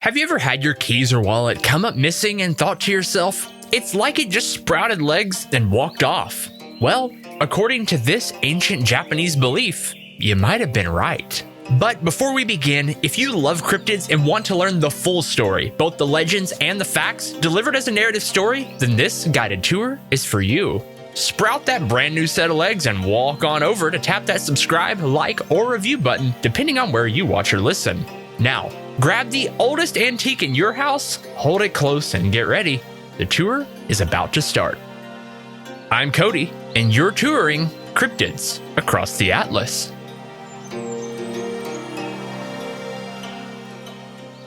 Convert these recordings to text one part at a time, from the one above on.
Have you ever had your keys or wallet come up missing and thought to yourself, it's like it just sprouted legs and walked off? Well, according to this ancient Japanese belief, you might have been right. But before we begin, if you love cryptids and want to learn the full story, both the legends and the facts, delivered as a narrative story, then this guided tour is for you. Sprout that brand new set of legs and walk on over to tap that subscribe, like, or review button, depending on where you watch or listen. Now, grab the oldest antique in your house, hold it close, and get ready. The tour is about to start. I'm Cody, and you're touring cryptids across the Atlas.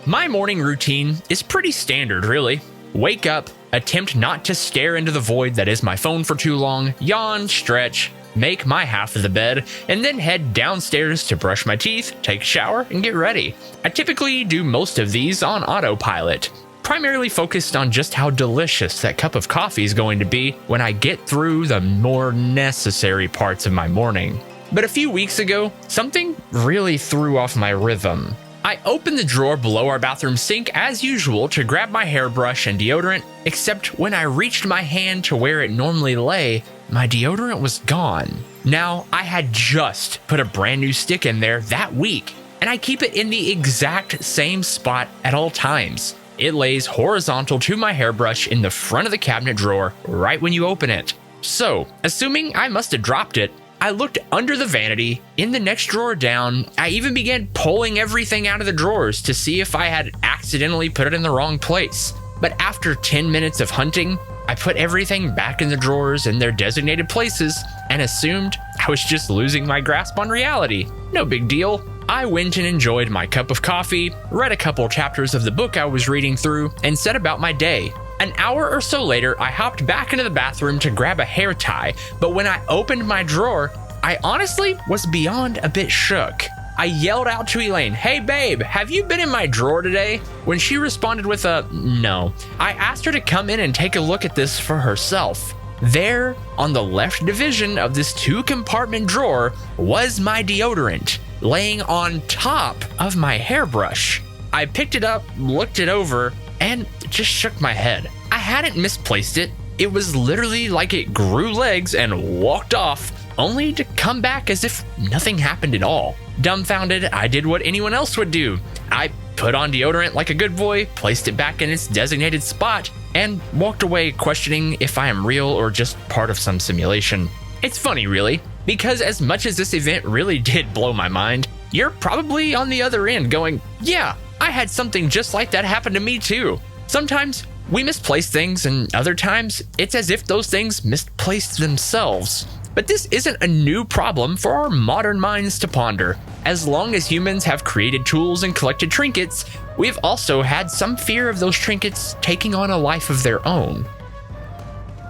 My morning routine is pretty standard, really. Wake up, attempt not to stare into the void that is my phone for too long, yawn, stretch, make my half of the bed, and then head downstairs to brush my teeth, take a shower, and get ready. I typically do most of these on autopilot, primarily focused on just how delicious that cup of coffee is going to be when I get through the more necessary parts of my morning. But a few weeks ago, something really threw off my rhythm. I opened the drawer below our bathroom sink as usual to grab my hairbrush and deodorant, except when I reached my hand to where it normally lay, my deodorant was gone. Now, I had just put a brand new stick in there that week, and I keep it in the exact same spot at all times. It lays horizontal to my hairbrush in the front of the cabinet drawer right when you open it. So, assuming I must have dropped it, I looked under the vanity, in the next drawer down. I even began pulling everything out of the drawers to see if I had accidentally put it in the wrong place. But after 10 minutes of hunting, I put everything back in the drawers in their designated places and assumed I was just losing my grasp on reality. No big deal. I went and enjoyed my cup of coffee, read a couple chapters of the book I was reading through, and set about my day. An hour or so later, I hopped back into the bathroom to grab a hair tie, but when I opened my drawer, I honestly was beyond a bit shook. I yelled out to Elaine, "Hey babe, have you been in my drawer today?" When she responded with a no. I asked her to come in and take a look at this for herself. There, on the left division of this 2-compartment drawer, was my deodorant, laying on top of my hairbrush. I picked it up, looked it over, and just shook my head. I hadn't misplaced it. It was literally like it grew legs and walked off, only to come back as if nothing happened at all. Dumbfounded, I did what anyone else would do. I put on deodorant like a good boy, placed it back in its designated spot, and walked away questioning if I am real or just part of some simulation. It's funny, really, because as much as this event really did blow my mind, you're probably on the other end going, yeah, I had something just like that happen to me too. Sometimes we misplace things, and other times it's as if those things misplaced themselves. But this isn't a new problem for our modern minds to ponder. As long as humans have created tools and collected trinkets, we've also had some fear of those trinkets taking on a life of their own.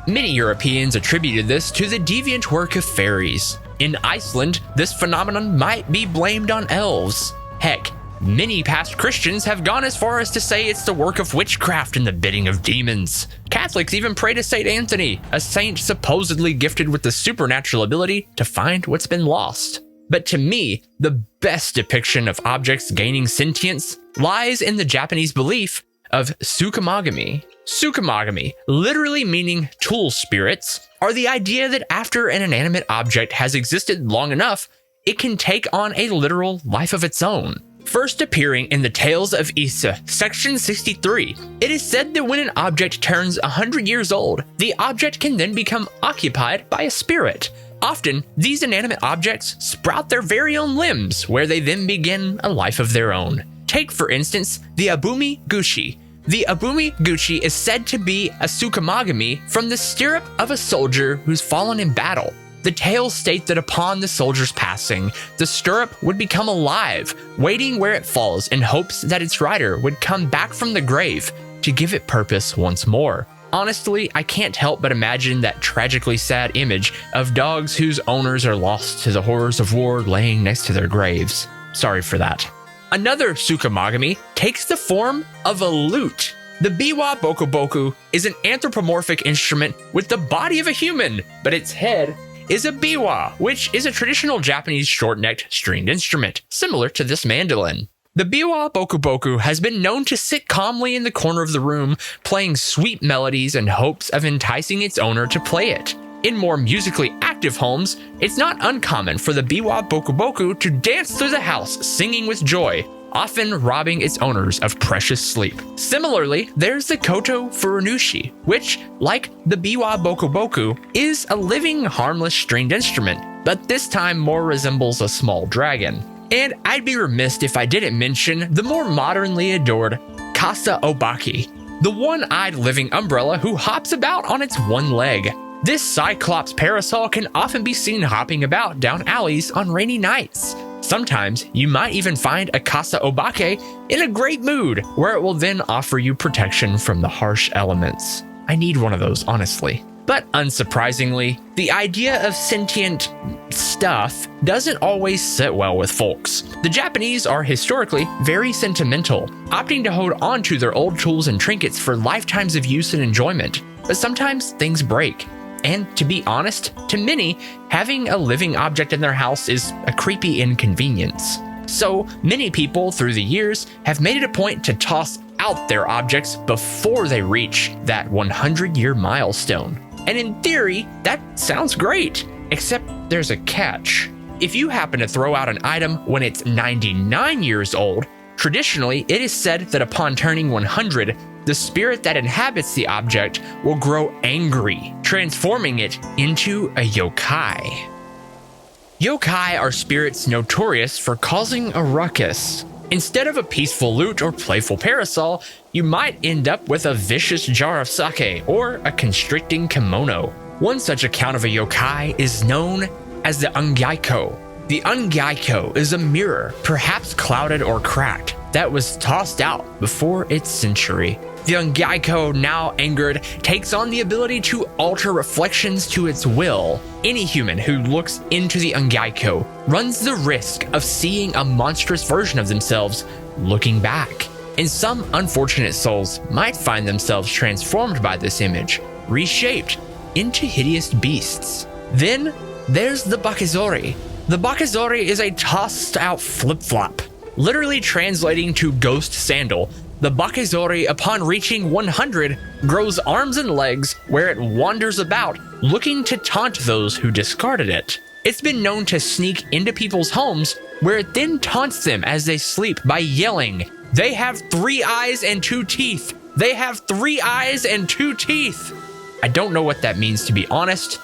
Many Europeans attributed this to the deviant work of fairies. In Iceland, this phenomenon might be blamed on elves. Heck, many past Christians have gone as far as to say it's the work of witchcraft and the bidding of demons. Catholics even pray to Saint Anthony, a saint supposedly gifted with the supernatural ability to find what's been lost. But to me, the best depiction of objects gaining sentience lies in the Japanese belief of Tsukumogami. Tsukumogami, literally meaning tool spirits, are the idea that after an inanimate object has existed long enough, it can take on a literal life of its own. First appearing in the Tales of Ise, section 63, it is said that when an object turns 100 years old, the object can then become occupied by a spirit. Often, these inanimate objects sprout their very own limbs, where they then begin a life of their own. Take, for instance, the Abumi Gushi. The Abumi Gushi is said to be a Tsukumogami from the stirrup of a soldier who's fallen in battle. The tales state that upon the soldier's passing, the stirrup would become alive, waiting where it falls in hopes that its rider would come back from the grave to give it purpose once more. Honestly, I can't help but imagine that tragically sad image of dogs whose owners are lost to the horrors of war laying next to their graves. Sorry for that. Another Tsukumogami takes the form of a lute. The biwa bokoboku is an anthropomorphic instrument with the body of a human, but its head is a biwa, which is a traditional Japanese short-necked stringed instrument, similar to this mandolin. The biwa boku has been known to sit calmly in the corner of the room, playing sweet melodies in hopes of enticing its owner to play it. In more musically active homes, it's not uncommon for the biwa boku to dance through the house, singing with joy, often robbing its owners of precious sleep. Similarly, there's the koto furunushi, which, like the biwa boku, is a living, harmless stringed instrument, but this time more resembles a small dragon. And I'd be remiss if I didn't mention the more modernly adored kasa obaki, the one-eyed living umbrella who hops about on its one leg. This cyclops parasol can often be seen hopping about down alleys on rainy nights. Sometimes you might even find a kasa obake in a great mood, where it will then offer you protection from the harsh elements. I need one of those, honestly. But unsurprisingly, the idea of sentient stuff doesn't always sit well with folks. The Japanese are historically very sentimental, opting to hold on to their old tools and trinkets for lifetimes of use and enjoyment. But sometimes things break. And to be honest, to many, having a living object in their house is a creepy inconvenience. So many people through the years have made it a point to toss out their objects before they reach that 100-year milestone. And in theory, that sounds great, except there's a catch. If you happen to throw out an item when it's 99 years old, traditionally it is said that upon turning 100, the spirit that inhabits the object will grow angry, transforming it into a yokai. Yokai are spirits notorious for causing a ruckus. Instead of a peaceful lute or playful parasol, you might end up with a vicious jar of sake or a constricting kimono. One such account of a yokai is known as the ungaiko. The ungaiko is a mirror, perhaps clouded or cracked, that was tossed out before its century. The ungaiko, now angered, takes on the ability to alter reflections to its will. Any human who looks into the ungaiko runs the risk of seeing a monstrous version of themselves looking back. And some unfortunate souls might find themselves transformed by this image, reshaped into hideous beasts. Then there's the bakizori. The bakizori is a tossed out flip-flop, literally translating to ghost sandal. The bakizori, upon reaching 100, grows arms and legs where it wanders about, looking to taunt those who discarded it. It's been known to sneak into people's homes, where it then taunts them as they sleep by yelling, "They have 3 eyes and 2 teeth! They have 3 eyes and 2 teeth!" I don't know what that means, to be honest,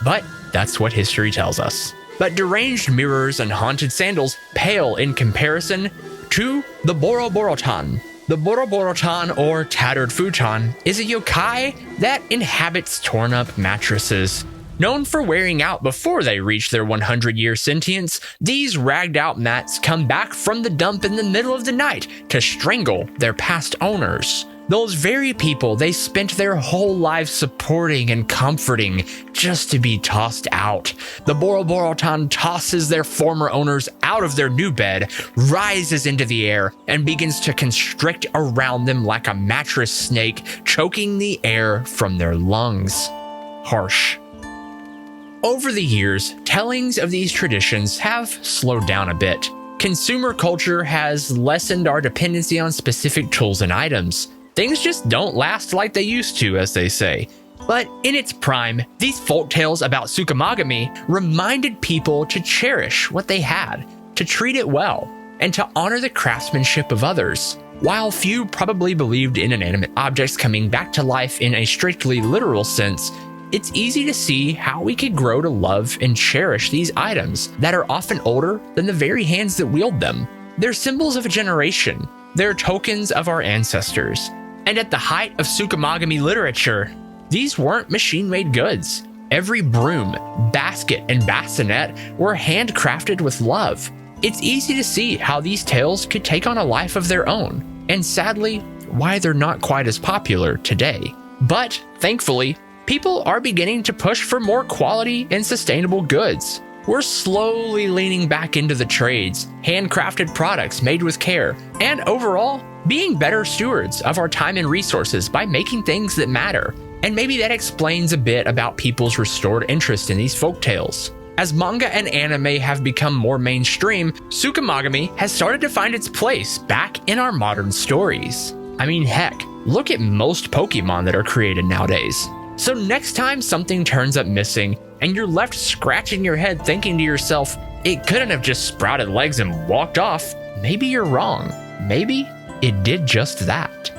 but that's what history tells us. But deranged mirrors and haunted sandals pale in comparison to the Boroborotan. The Boroborotan, or tattered futon, is a yokai that inhabits torn up mattresses. Known for wearing out before they reach their 100-year sentience, these ragged out mats come back from the dump in the middle of the night to strangle their past owners. Those very people they spent their whole lives supporting and comforting, just to be tossed out. The Boroborotan tosses their former owners out of their new bed, rises into the air, and begins to constrict around them like a mattress snake, choking the air from their lungs. Harsh. Over the years, tellings of these traditions have slowed down a bit. Consumer culture has lessened our dependency on specific tools and items. Things just don't last like they used to, as they say. But in its prime, these folktales about Tsukumogami reminded people to cherish what they had, to treat it well, and to honor the craftsmanship of others. While few probably believed in inanimate objects coming back to life in a strictly literal sense, it's easy to see how we could grow to love and cherish these items that are often older than the very hands that wield them. They're symbols of a generation. They're tokens of our ancestors. And at the height of Tsukumogami literature, these weren't machine-made goods. Every broom, basket, and bassinet were handcrafted with love. It's easy to see how these tales could take on a life of their own, and sadly, why they're not quite as popular today. But thankfully, people are beginning to push for more quality and sustainable goods. We're slowly leaning back into the trades, handcrafted products made with care, and overall, being better stewards of our time and resources by making things that matter. And maybe that explains a bit about people's restored interest in these folktales. As manga and anime have become more mainstream, Tsukumogami has started to find its place back in our modern stories. I mean, heck, look at most Pokemon that are created nowadays. So next time something turns up missing and you're left scratching your head thinking to yourself, it couldn't have just sprouted legs and walked off, maybe you're wrong. Maybe it did just that.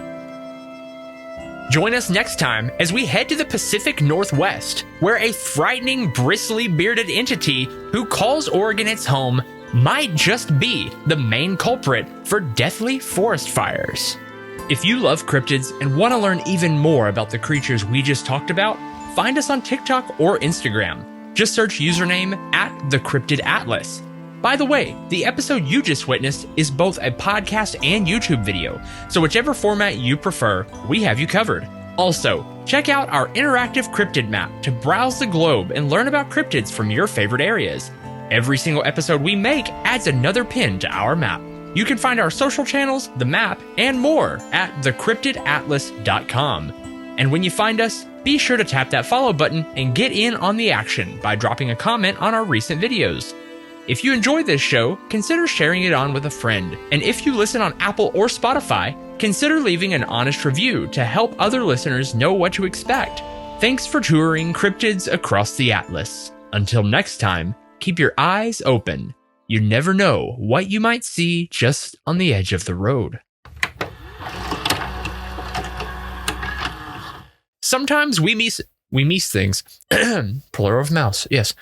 Join us next time as we head to the Pacific Northwest, where a frightening, bristly bearded entity who calls Oregon its home might just be the main culprit for deathly forest fires. If you love cryptids and want to learn even more about the creatures we just talked about, find us on TikTok or Instagram. Just search username @TheCryptidAtlas. By the way, the episode you just witnessed is both a podcast and YouTube video, so whichever format you prefer, we have you covered. Also, check out our interactive cryptid map to browse the globe and learn about cryptids from your favorite areas. Every single episode we make adds another pin to our map. You can find our social channels, the map, and more at thecryptidatlas.com. And when you find us, be sure to tap that follow button and get in on the action by dropping a comment on our recent videos. If you enjoy this show, consider sharing it on with a friend. And if you listen on Apple or Spotify, consider leaving an honest review to help other listeners know what to expect. Thanks for touring cryptids across the Atlas. Until next time, keep your eyes open. You never know what you might see just on the edge of the road. Sometimes we miss things. Plural of mouse, yes.